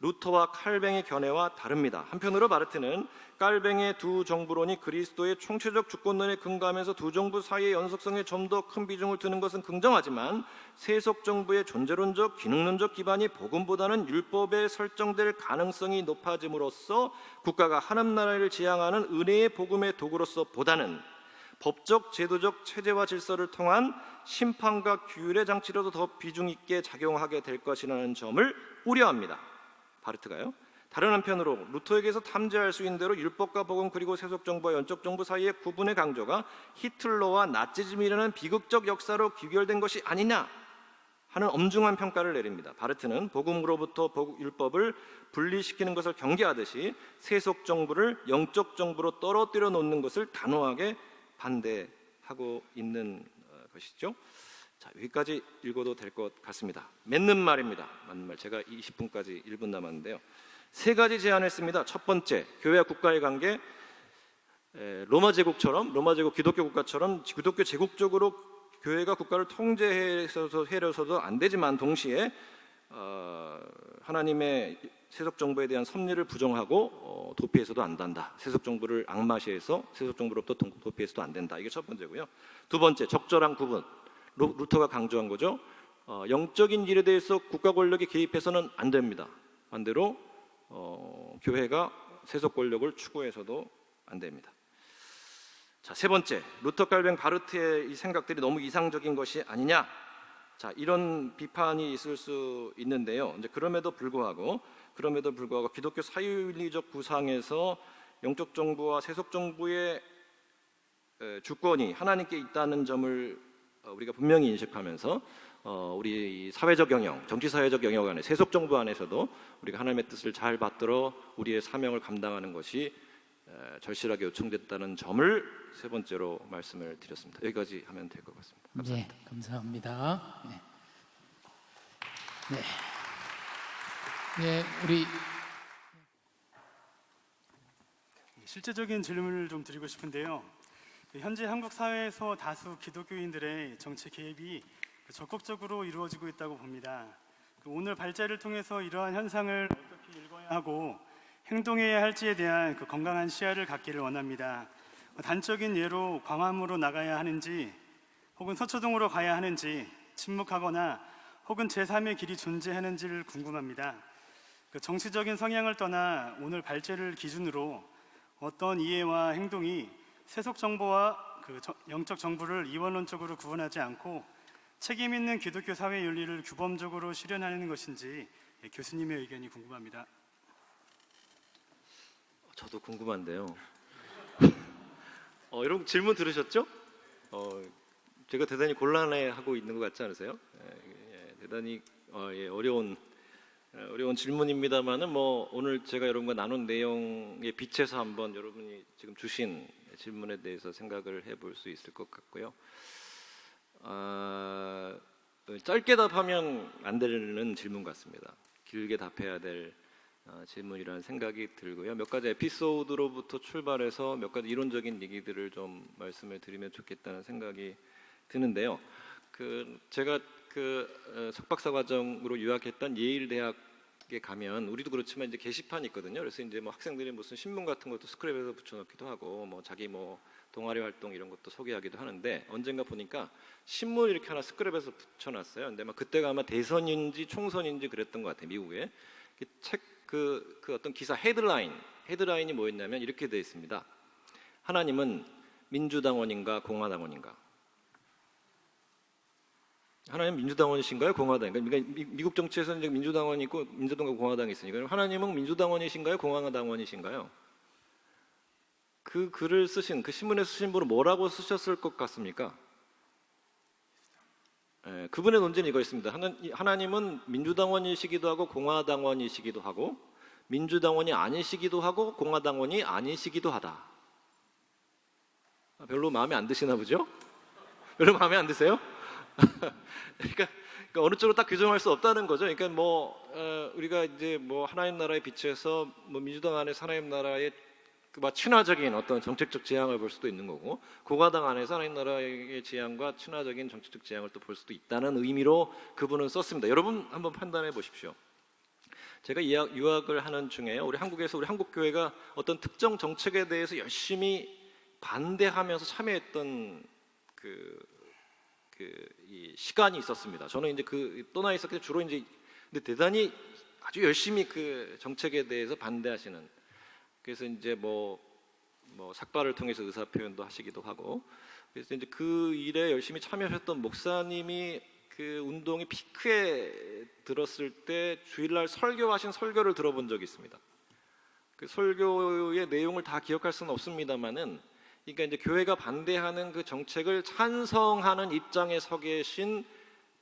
루터와 칼뱅의 견해와 다릅니다. 한편으로 바르트는 칼뱅의 두 정부론이 그리스도의 총체적 주권론에 근거하면서 두 정부 사이의 연속성에 좀 더 큰 비중을 두는 것은 긍정하지만 세속 정부의 존재론적, 기능론적 기반이 복음보다는 율법에 설정될 가능성이 높아짐으로써 국가가 하나님 나라를 지향하는 은혜의 복음의 도구로서 보다는 법적, 제도적 체제와 질서를 통한 심판과 규율의 장치로도 더 비중 있게 작용하게 될 것이라는 점을 우려합니다. 바르트가요. 다른 한편으로 루터에게서 탐지할 수 있는 대로 율법과 복음 그리고 세속 정부와 영적 정부 사이의 구분의 강조가 히틀러와 나치즘이라는 비극적 역사로 귀결된 것이 아니냐 하는 엄중한 평가를 내립니다. 바르트는 복음으로부터 율법을 분리시키는 것을 경계하듯이 세속 정부를 영적 정부로 떨어뜨려 놓는 것을 단호하게 반대하고 있는 것이죠. 자, 여기까지 읽어도 될 것 같습니다. 맞는 말입니다. 맞는 말. 제가 20분까지 1분 남았는데요. 세 가지 제안을 했습니다. 첫 번째, 교회와 국가의 관계. 로마 제국처럼, 로마 제국 기독교 국가처럼 기독교 제국적으로 교회가 국가를 통제해서도 안 되지만 동시에 하나님의 세속 정부에 대한 섭리를 부정하고 도피해서도 안 된다. 세속 정부를 악마시해서 세속 정부로부터 도피해서도 안 된다. 이게 첫 번째고요. 두 번째, 적절한 구분. 루터가 강조한 거죠. 영적인 일에 대해서 국가 권력이 개입해서는 안 됩니다. 반대로 교회가 세속 권력을 추구해서도 안 됩니다. 자, 세 번째, 루터, 칼뱅, 바르트의 이 생각들이 너무 이상적인 것이 아니냐. 자, 이런 비판이 있을 수 있는데요. 이제 그럼에도 불구하고 기독교 사유윤리적 구상에서 영적 정부와 세속 정부의 주권이 하나님께 있다는 점을 우리가 분명히 인식하면서 우리 사회적 영역, 정치사회적 영역 안에 세속 정부 안에서도 우리가 하나님의 뜻을 잘 받들어 우리의 사명을 감당하는 것이 절실하게 요청됐다는 점을 세 번째로 말씀을 드렸습니다. 여기까지 하면 될 것 같습니다. 감사합니다. 네, 감사합니다. 네, 우리 실제적인 질문을 좀 드리고 싶은데요. 현재 한국 사회에서 다수 기독교인들의 정치 개입이 적극적으로 이루어지고 있다고 봅니다. 오늘 발제를 통해서 이러한 현상을 어떻게 읽어야 하고 행동해야 할지에 대한 건강한 시야를 갖기를 원합니다. 단적인 예로 광화문으로 나가야 하는지 혹은 서초동으로 가야 하는지, 침묵하거나 혹은 제3의 길이 존재하는지를 궁금합니다. 그 정치적인 성향을 떠나 오늘 발제를 기준으로 어떤 이해와 행동이 세속 정보와 영적 정부를 이원론적으로 구분하지 않고 책임 있는 기독교 사회 윤리를 규범적으로 실현하는 것인지 교수님의 의견이 궁금합니다. 저도 궁금한데요. 여러분 질문 들으셨죠? 제가 대단히 곤란해하고 있는 것 같지 않으세요? 대단히 어려운 질문입니다만은 오늘 제가 여러분과 나눈 내용에 비춰서 한번 여러분이 지금 주신 질문에 대해서 생각을 해볼 수 있을 것 같고요. 짧게 답하면 안 되는 질문 같습니다. 길게 답해야 될 질문이라는 생각이 들고요. 몇 가지 에피소드로부터 출발해서 몇 가지 이론적인 얘기들을 좀 말씀을 드리면 좋겠다는 생각이 드는데요. 제가 석박사 과정으로 유학했던 예일 대학에 가면 우리도 그렇지만 이제 게시판이 있거든요. 그래서 이제 학생들이 무슨 신문 같은 것도 스크랩에서 붙여넣기도 하고 자기 동아리 활동 이런 것도 소개하기도 하는데 언젠가 보니까 신문 이렇게 하나 스크랩에서 붙여놨어요. 근데 그때가 아마 대선인지 총선인지 그랬던 것 같아요. 미국에 그 어떤 기사 헤드라인이 뭐였냐면 이렇게 되어 있습니다. 하나님은 민주당원인가 공화당원인가? 하나님 민주당원이신가요, 공화당인가요? 그러니까 미국 정치에서는 이제 민주당원이 있고 민주당과 공화당이 있으니까 하나님은 민주당원이신가요, 공화당원이신가요? 그 글을 쓰신 그 신문에 쓰신 분은 뭐라고 쓰셨을 것 같습니까? 그분의 논지는 이거였습니다. 하나님은 민주당원이시기도 하고 공화당원이시기도 하고 민주당원이 아니시기도 하고 공화당원이 아니시기도 하다. 별로 마음에 안 드시나 보죠? 별로 마음에 안 드세요? 그러니까 어느 쪽으로 딱 규정할 수 없다는 거죠. 그러니까 우리가 이제 하나님 나라에 비춰서 민주당 안에서 하나님 나라의 친화적인 어떤 정책적 지향을 볼 수도 있는 거고 공화당 안에서 하나님 나라의 지향과 친화적인 정책적 지향을 또 볼 수도 있다는 의미로 그분은 썼습니다. 여러분 한번 판단해 보십시오. 제가 유학을 하는 중에 우리 한국에서 우리 한국 교회가 어떤 특정 정책에 대해서 열심히 반대하면서 참여했던 이 시간이 있었습니다. 저는 이제 떠나 있었기 때문에 주로 이제 근데 대단히 아주 열심히 그 정책에 대해서 반대하시는 그래서 이제 삭발을 통해서 의사 표현도 하시기도 하고 그래서 이제 그 일에 열심히 참여하셨던 목사님이 그 운동이 피크에 들었을 때 주일날 설교하신 설교를 들어본 적이 있습니다. 그 설교의 내용을 다 기억할 수는 없습니다만은 그러니까 이제 교회가 반대하는 그 정책을 찬성하는 입장에 서 계신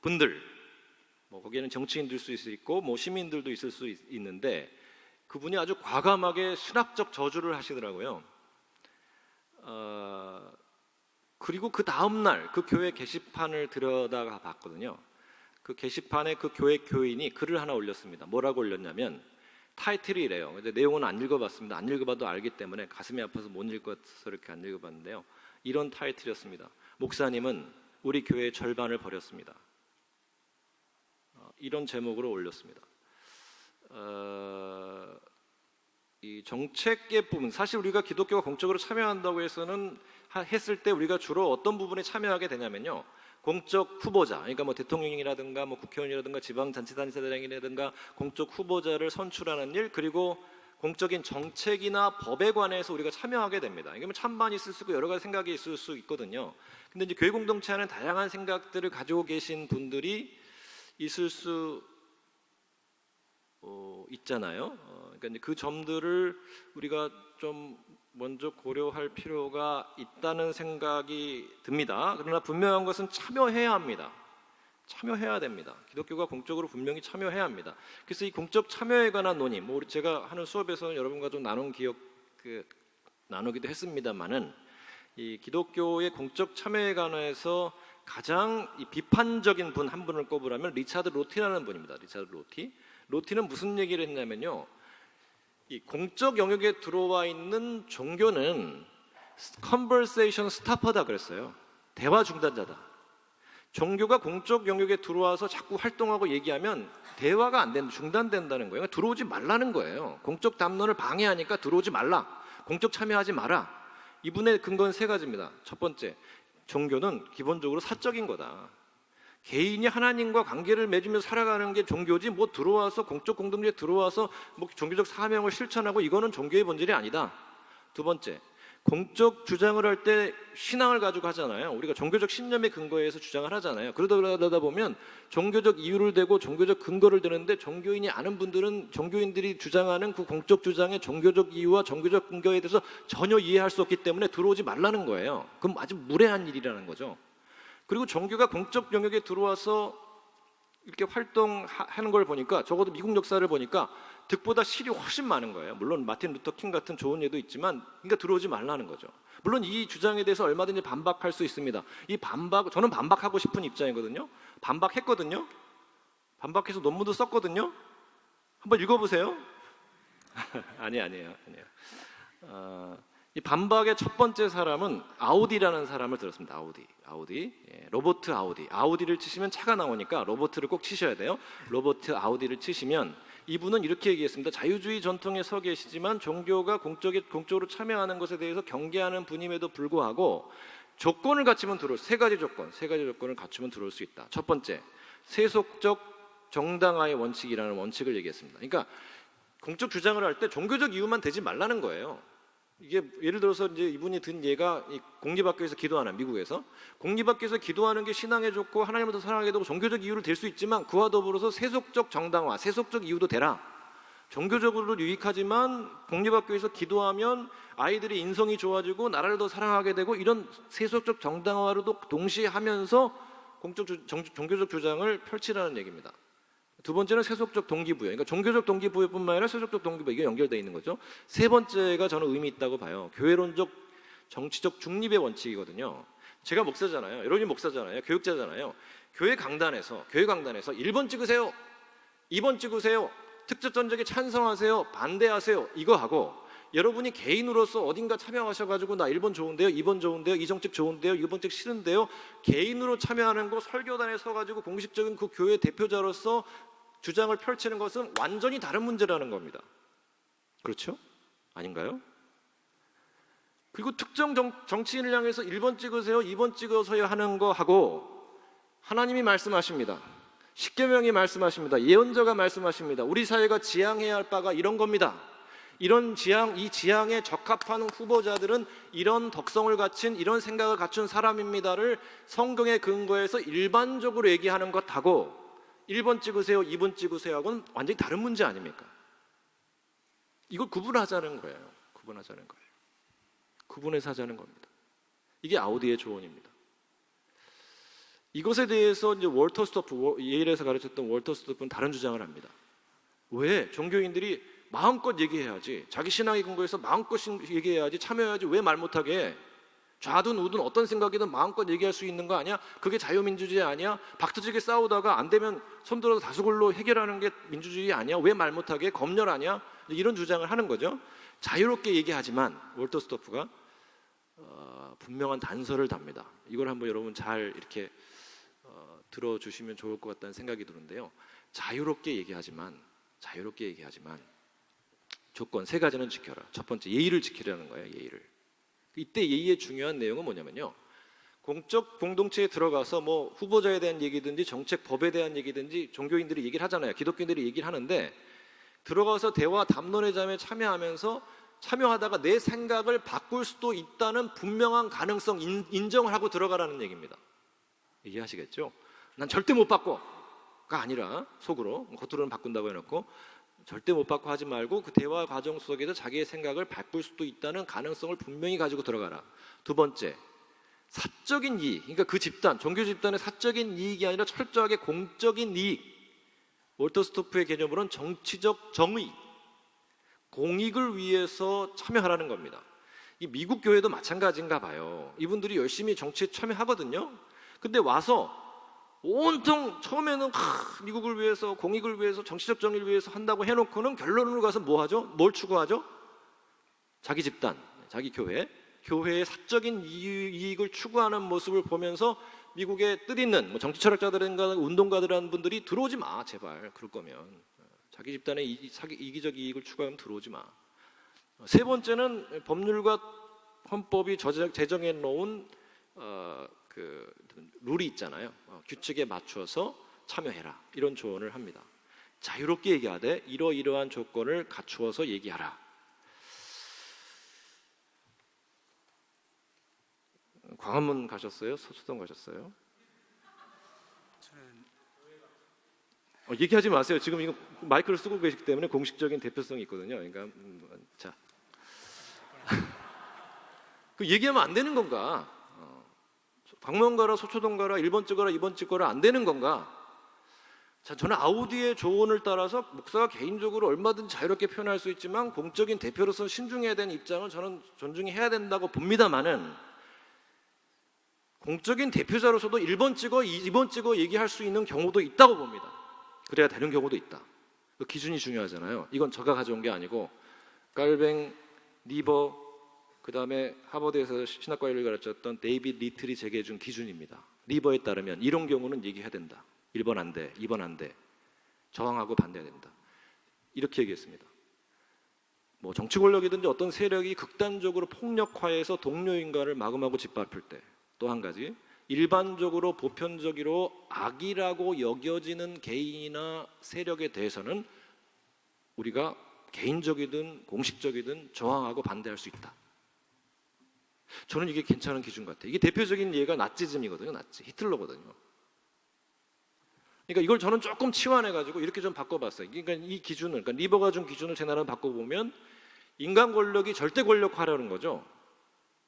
분들, 거기에는 정치인들 수 있고 시민들도 있을 수 있는데 그분이 아주 과감하게 신학적 저주를 하시더라고요. 그리고 그 다음 날 그 교회 게시판을 들여다가 봤거든요. 그 게시판에 그 교회 교인이 글을 하나 올렸습니다. 뭐라고 올렸냐면 타이틀이 이래요. 근데 내용은 안 읽어봤습니다. 안 읽어봐도 알기 때문에 가슴이 아파서 못 읽어서 이렇게 안 읽어봤는데요. 이런 타이틀이었습니다. 목사님은 우리 교회의 절반을 버렸습니다. 이런 제목으로 올렸습니다. 이 정책의 부분, 사실 우리가 기독교가 공적으로 참여한다고 했을 때 우리가 주로 어떤 부분에 참여하게 되냐면요. 공적 후보자, 그러니까 대통령이라든가 국회의원이라든가 지방자치단체장이라든가 공적 후보자를 선출하는 일, 그리고 공적인 정책이나 법에 관해서 우리가 참여하게 됩니다. 이게 찬반이 있을 수 있고 여러 가지 생각이 있을 수 있거든요. 근데 이제 교회 공동체 안에 다양한 생각들을 가지고 계신 분들이 있을 수 있잖아요. 그러니까 이제 그 점들을 우리가 좀 먼저 고려할 필요가 있다는 생각이 듭니다. 그러나 분명한 것은 참여해야 합니다. 참여해야 됩니다. 기독교가 공적으로 분명히 참여해야 합니다. 그래서 이 공적 참여에 관한 논의, 제가 하는 수업에서는 여러분과 좀 나누기도 했습니다만은 이 기독교의 공적 참여에 관해서 가장 이 비판적인 분 한 분을 꼽으라면 리차드 로티라는 분입니다. 리차드 로티. 로티는 무슨 얘기를 했냐면요. 이 공적 영역에 들어와 있는 종교는 conversation stopper다 그랬어요. 대화 중단자다. 종교가 공적 영역에 들어와서 자꾸 활동하고 얘기하면 대화가 안 된다, 중단된다는 거예요. 들어오지 말라는 거예요. 공적 담론을 방해하니까 들어오지 말라. 공적 참여하지 마라. 이분의 근거는 세 가지입니다. 첫 번째, 종교는 기본적으로 사적인 거다. 개인이 하나님과 관계를 맺으며 살아가는 게 종교지 뭐 들어와서 공적 공동체에 들어와서 뭐 종교적 사명을 실천하고 이거는 종교의 본질이 아니다. 두 번째, 공적 주장을 할 때 신앙을 가지고 하잖아요. 우리가 종교적 신념에 근거해서 주장을 하잖아요. 그러다 보면 종교적 이유를 대고 종교적 근거를 대는데 종교인이 아는 분들은 종교인들이 주장하는 그 공적 주장의 종교적 이유와 종교적 근거에 대해서 전혀 이해할 수 없기 때문에 들어오지 말라는 거예요. 그럼 아주 무례한 일이라는 거죠. 그리고 종교가 공적 영역에 들어와서 이렇게 활동하는 걸 보니까 적어도 미국 역사를 보니까 득보다 실이 훨씬 많은 거예요. 물론 마틴 루터 킹 같은 좋은 예도 있지만 그러니까 들어오지 말라는 거죠. 물론 이 주장에 대해서 얼마든지 반박할 수 있습니다. 저는 반박하고 싶은 입장이거든요. 반박했거든요. 반박해서 논문도 썼거든요. 한번 읽어보세요. 아니에요. 이 반박의 첫 번째 사람은 아우디라는 사람을 들었습니다. 아우디. 로버트 아우디. 아우디를 치시면 차가 나오니까 로버트를 꼭 치셔야 돼요. 로버트 아우디를 치시면 이분은 이렇게 얘기했습니다. 자유주의 전통에 서 계시지만 종교가 공적으로 참여하는 것에 대해서 경계하는 분임에도 불구하고 조건을 갖추면 세 가지 조건을 갖추면 들어올 수 있다. 첫 번째, 세속적 정당화의 원칙이라는 원칙을 얘기했습니다. 그러니까 공적 주장을 할 때 종교적 이유만 대지 말라는 거예요. 이게 예를 들어서 이제 이분이 든 예가 공립학교에서 기도하는 미국에서 공립학교에서 기도하는 게 신앙에 좋고 하나님을 더 사랑하게 되고 종교적 이유를 댈 수 있지만 그와 더불어서 세속적 정당화, 세속적 이유도 되라. 종교적으로도 유익하지만 공립학교에서 기도하면 아이들의 인성이 좋아지고 나라를 더 사랑하게 되고 이런 세속적 정당화로도 동시에 하면서 종교적 주장을 펼치라는 얘기입니다. 두 번째는 세속적 동기부여. 그러니까 종교적 동기부여뿐만 아니라 세속적 동기부여 이게 연결되어 있는 거죠. 세 번째가 저는 의미 있다고 봐요. 교회론적 정치적 중립의 원칙이거든요. 제가 목사잖아요. 여러분이 목사잖아요. 교육자잖아요. 교회 강단에서 1번 찍으세요. 2번 찍으세요. 특정 전적에 찬성하세요. 반대하세요. 이거 하고 여러분이 개인으로서 어딘가 참여하셔가지고 나 1번 좋은데요, 2번 좋은데요, 이 정책 좋은데요, 이 정책 싫은데요 개인으로 참여하는 거 설교단에 서가지고 공식적인 그 교회 대표자로서 주장을 펼치는 것은 완전히 다른 문제라는 겁니다. 그렇죠? 아닌가요? 그리고 특정 정치인을 향해서 1번 찍으세요, 2번 찍어서요 하는 거 하고 하나님이 말씀하십니다. 십계명이 말씀하십니다. 예언자가 말씀하십니다. 우리 사회가 지향해야 할 바가 이런 겁니다. 이 지향에 적합한 후보자들은 이런 덕성을 갖춘 이런 생각을 갖춘 사람입니다를 성경에 근거해서 일반적으로 얘기하는 것하고 1번 찍으세요, 2번 찍으세요 하고는 완전히 다른 문제 아닙니까? 이걸 구분하자는 거예요. 구분해서 하자는 겁니다. 이게 아우디의 조언입니다. 이것에 대해서 이제 월터 스토프, 예일에서 가르쳤던 월터 스토프는 다른 주장을 합니다. 왜? 종교인들이 마음껏 얘기해야지. 자기 신앙에 근거해서 마음껏 얘기해야지. 참여해야지. 왜 말 못하게? 좌든 우든 어떤 생각이든 마음껏 얘기할 수 있는 거 아니야? 그게 자유민주주의 아니야? 박터지게 싸우다가 안 되면 손들어서 다수결로 해결하는 게 민주주의 아니야? 왜 말 못하게? 검열 아니야? 이런 주장을 하는 거죠. 자유롭게 얘기하지만 월터 스토프가 분명한 단서를 답니다. 이걸 한번 여러분 잘 이렇게 들어주시면 좋을 것 같다는 생각이 드는데요. 자유롭게 얘기하지만 조건 세 가지는 지켜라. 첫 번째, 예의를 지키라는 거예요. 예의를. 이때 예의의 중요한 내용은 뭐냐면요. 공적 공동체에 들어가서 뭐 후보자에 대한 얘기든지 정책 법에 대한 얘기든지 종교인들이 얘기를 하잖아요. 기독교인들이 얘기를 하는데 들어가서 대화 담론의 잠에 참여하다가 내 생각을 바꿀 수도 있다는 분명한 가능성 인정을 하고 들어가라는 얘기입니다. 이해하시겠죠? 난 절대 못 바꿔가 아니라 속으로 겉으로는 바꾼다고 해놓고 절대 못 바꿔 하지 말고 그 대화 과정 속에서 자기의 생각을 바꿀 수도 있다는 가능성을 분명히 가지고 들어가라. 두 번째, 사적인 이익, 그러니까 그 집단, 종교 집단의 사적인 이익이 아니라 철저하게 공적인 이익. 월터 스토프의 개념으로는 정치적 정의, 공익을 위해서 참여하라는 겁니다. 이 미국 교회도 마찬가지인가 봐요. 이분들이 열심히 정치에 참여하거든요. 근데 와서 온통 처음에는 미국을 위해서 공익을 위해서 정치적 정의를 위해서 한다고 해놓고는 결론으로 가서 뭐 하죠? 뭘 추구하죠? 자기 집단, 자기 교회의 사적인 이익을 추구하는 모습을 보면서 미국의 뜻있는 뭐 정치 철학자들인가 운동가들이라는 분들이 들어오지 마 제발. 그럴 거면 자기 집단의 이기적 이익을 추구하면 들어오지 마. 세 번째는 법률과 헌법이 제정해 놓은 그 룰이 있잖아요. 규칙에 맞춰서 참여해라 이런 조언을 합니다. 자유롭게 얘기하되 이러이러한 조건을 갖추어서 얘기하라. 광화문 가셨어요? 서초동 가셨어요? 얘기하지 마세요. 지금 이거 마이크를 쓰고 계시기 때문에 공식적인 대표성이 있거든요. 그러니까 자, 그 얘기하면 안 되는 건가? 광화문 가라, 서초동 가라, 1번 찍어라, 2번 찍어라 안 되는 건가? 자, 저는 아우디의 조언을 따라서 목사가 개인적으로 얼마든지 자유롭게 표현할 수 있지만 공적인 대표로서 신중해야 되는 입장을 저는 존중해야 된다고 봅니다만은 공적인 대표자로서도 1번 찍어, 2번 찍어 얘기할 수 있는 경우도 있다고 봅니다. 그래야 되는 경우도 있다. 그 기준이 중요하잖아요. 이건 제가 가져온 게 아니고 깔뱅, 리버, 그 다음에 하버드에서 신학과를 가르쳤던 데이빗 리틀이 제기해 준 기준입니다. 리버에 따르면 이런 경우는 얘기해야 된다. 1번 안 돼, 2번 안 돼. 저항하고 반대해야 된다. 이렇게 얘기했습니다. 뭐 정치 권력이든지 어떤 세력이 극단적으로 폭력화해서 동료 인간을 마구마구 짓밟을 때, 또 한 가지 일반적으로 보편적으로 악이라고 여겨지는 개인이나 세력에 대해서는 우리가 개인적이든 공식적이든 저항하고 반대할 수 있다. 저는 이게 괜찮은 기준 같아요. 이게 대표적인 예가 나치즘이거든요. 나치, 히틀러거든요. 그러니까 이걸 저는 조금 치환해가지고 이렇게 좀 바꿔봤어요. 그러니까 이 기준을, 그러니까 리버가 준 기준을 제 나라로 바꿔보면 인간 권력이 절대 권력화하려는 거죠.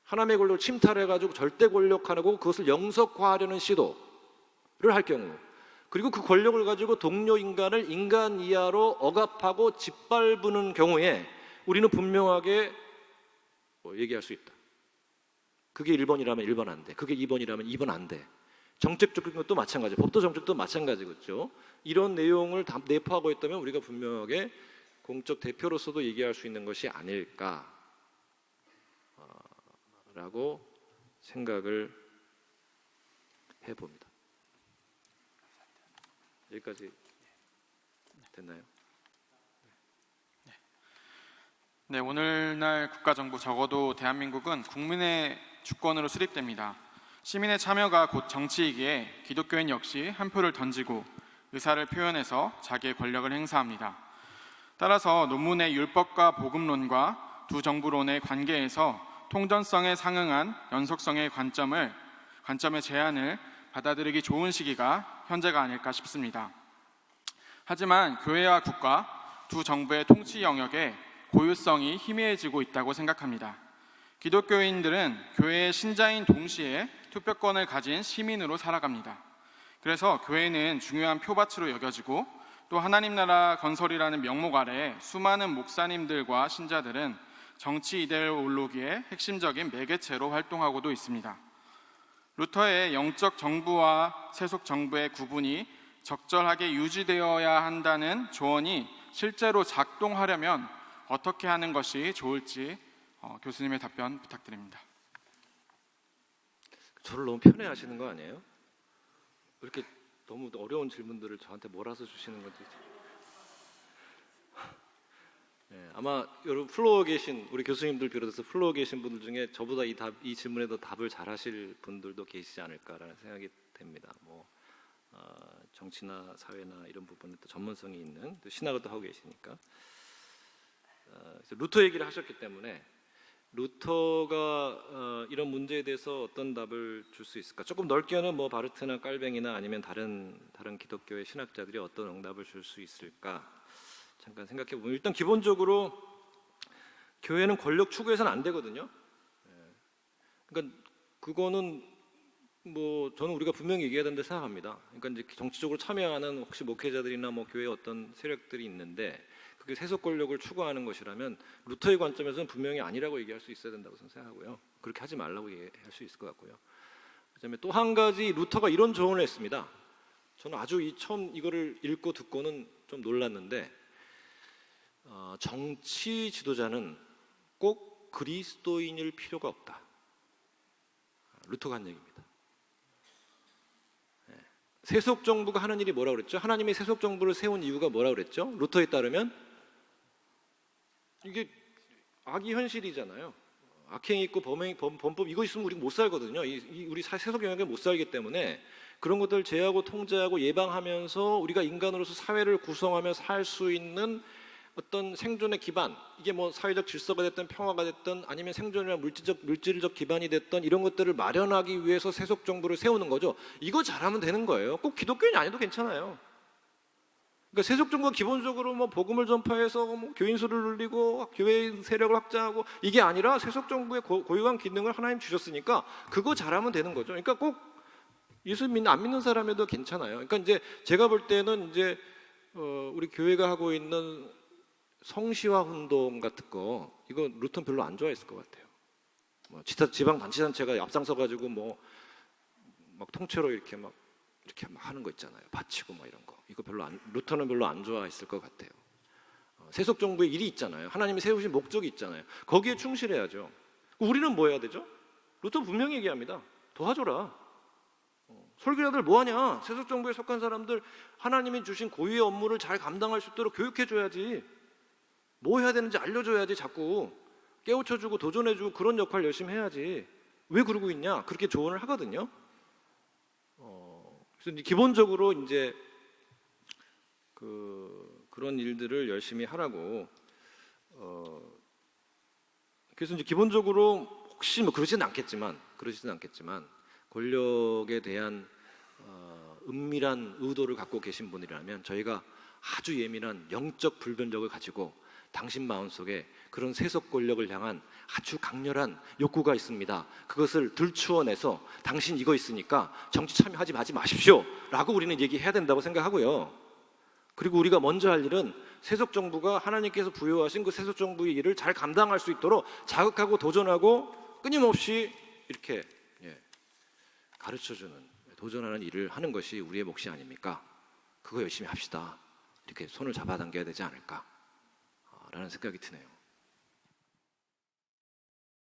하나님의 권력을 침탈해가지고 절대 권력화하고 그것을 영석화하려는 시도를 할 경우, 그리고 그 권력을 가지고 동료 인간을 인간 이하로 억압하고 짓밟는 경우에 우리는 분명하게 얘기할 수 있다. 그게 1번이라면 1번 안 돼. 그게 2번이라면 2번 안 돼. 정책적인 것도 마찬가지, 법도 정책도 마찬가지겠죠. 이런 내용을 다 내포하고 있다면 우리가 분명하게 공적 대표로서도 얘기할 수 있는 것이 아닐까라고 생각을 해봅니다. 여기까지 됐나요? 네, 오늘날 국가정부 적어도 대한민국은 국민의 주권으로 수립됩니다. 시민의 참여가 곧 정치이기에 기독교인 역시 한 표를 던지고 의사를 표현해서 자기의 권력을 행사합니다. 따라서 논문의 율법과 복음론과 두 정부론의 관계에서 통전성에 상응한 연속성의 관점의 제안을 받아들이기 좋은 시기가 현재가 아닐까 싶습니다. 하지만 교회와 국가, 두 정부의 통치 영역에 고유성이 희미해지고 있다고 생각합니다. 기독교인들은 교회의 신자인 동시에 투표권을 가진 시민으로 살아갑니다. 그래서 교회는 중요한 표밭으로 여겨지고 또 하나님 나라 건설이라는 명목 아래 수많은 목사님들과 신자들은 정치 이데올로기의 핵심적인 매개체로 활동하고도 있습니다. 루터의 영적 정부와 세속 정부의 구분이 적절하게 유지되어야 한다는 조언이 실제로 작동하려면 어떻게 하는 것이 좋을지 교수님의 답변 부탁드립니다. 저를 너무 편애하시는 거 아니에요? 왜 이렇게 너무 어려운 질문들을 저한테 몰아서 주시는 건지. 네, 아마 여러분 플로어 계신 우리 교수님들 비롯해서 플로어 계신 분들 중에 저보다 이 질문에 더 답을 잘하실 분들도 계시지 않을까라는 생각이 됩니다. 정치나 사회나 이런 부분에 또 전문성이 있는 또 신학을 또 하고 계시니까. 그래서 루터 얘기를 하셨기 때문에 루터가 이런 문제에 대해서 어떤 답을 줄 수 있을까? 조금 넓게는 바르트나 깔뱅이나 아니면 다른 기독교의 신학자들이 어떤 응답을 줄 수 있을까? 잠깐 생각해 보면 일단 기본적으로 교회는 권력 추구해서는 안 되거든요. 그러니까 그거는 저는 우리가 분명히 얘기해야 된다고 생각합니다. 그러니까 이제 정치적으로 참여하는 혹시 목회자들이나 교회 어떤 세력들이 있는데 그게 세속 권력을 추구하는 것이라면 루터의 관점에서는 분명히 아니라고 얘기할 수 있어야 된다고 생각하고요. 그렇게 하지 말라고 얘기할 수 있을 것 같고요. 그다음에 또 한 가지 루터가 이런 조언을 했습니다. 저는 아주 처음 이거를 읽고 듣고는 좀 놀랐는데 정치 지도자는 꼭 그리스도인일 필요가 없다. 루터가 한 얘기입니다. 세속 정부가 하는 일이 뭐라고 그랬죠? 하나님이 세속 정부를 세운 이유가 뭐라고 그랬죠? 루터에 따르면 이게 악이 현실이잖아요. 악행이 있고 범법 이거 있으면 우리 못 살거든요. 우리 세속 영역에 못 살기 때문에 그런 것들 제하고 통제하고 예방하면서 우리가 인간으로서 사회를 구성하며 살 수 있는 어떤 생존의 기반, 이게 뭐 사회적 질서가 됐든 평화가 됐든 아니면 생존이나 물질적 기반이 됐든 이런 것들을 마련하기 위해서 세속 정부를 세우는 거죠. 이거 잘하면 되는 거예요. 꼭 기독교인이 아니도 괜찮아요. 그러니까 세속 정부가 기본적으로 뭐 복음을 전파해서 뭐 교인 수를 늘리고 교회 세력을 확장하고 이게 아니라 세속 정부의 고유한 기능을 하나님 주셨으니까 그거 잘하면 되는 거죠. 그러니까 꼭 예수 안 믿는 사람에도 괜찮아요. 그러니까 이제 제가 볼 때는 이제 우리 교회가 하고 있는 성시화 운동 같은 거 이거 루터는 별로 안 좋아했을 것 같아요. 뭐 지방 단체가 앞장서 가지고 뭐 막 통째로 이렇게 막 하는 거 있잖아요. 바치고 뭐 이런 거. 이거 루터는 별로 안 좋아했을 것 같아요. 세속 정부의 일이 있잖아요. 하나님이 세우신 목적이 있잖아요. 거기에 충실해야죠. 우리는 뭐 해야 되죠? 루터 분명히 얘기합니다. 도와줘라. 설교자들 뭐 하냐? 세속 정부에 속한 사람들 하나님이 주신 고유의 업무를 잘 감당할 수 있도록 교육해 줘야지. 뭐 해야 되는지 알려줘야지. 자꾸 깨우쳐주고 도전해주고 그런 역할 열심히 해야지. 왜 그러고 있냐? 그렇게 조언을 하거든요. 그래서 이제 기본적으로 이제 그런 일들을 열심히 하라고. 그래서 이제 기본적으로 혹시 뭐 그러지는 않겠지만 권력에 대한 은밀한 의도를 갖고 계신 분이라면 저희가 아주 예민한 영적 불변력을 가지고 당신 마음속에 그런 세속 권력을 향한 아주 강렬한 욕구가 있습니다. 그것을 들추어내서 당신 이거 있으니까 정치 참여하지 마십시오 라고 우리는 얘기해야 된다고 생각하고요. 그리고 우리가 먼저 할 일은 세속 정부가 하나님께서 부여하신 그 세속 정부의 일을 잘 감당할 수 있도록 자극하고 도전하고 끊임없이 이렇게 가르쳐주는, 도전하는 일을 하는 것이 우리의 몫이 아닙니까? 그거 열심히 합시다. 이렇게 손을 잡아당겨야 되지 않을까? 라는 생각이 드네요.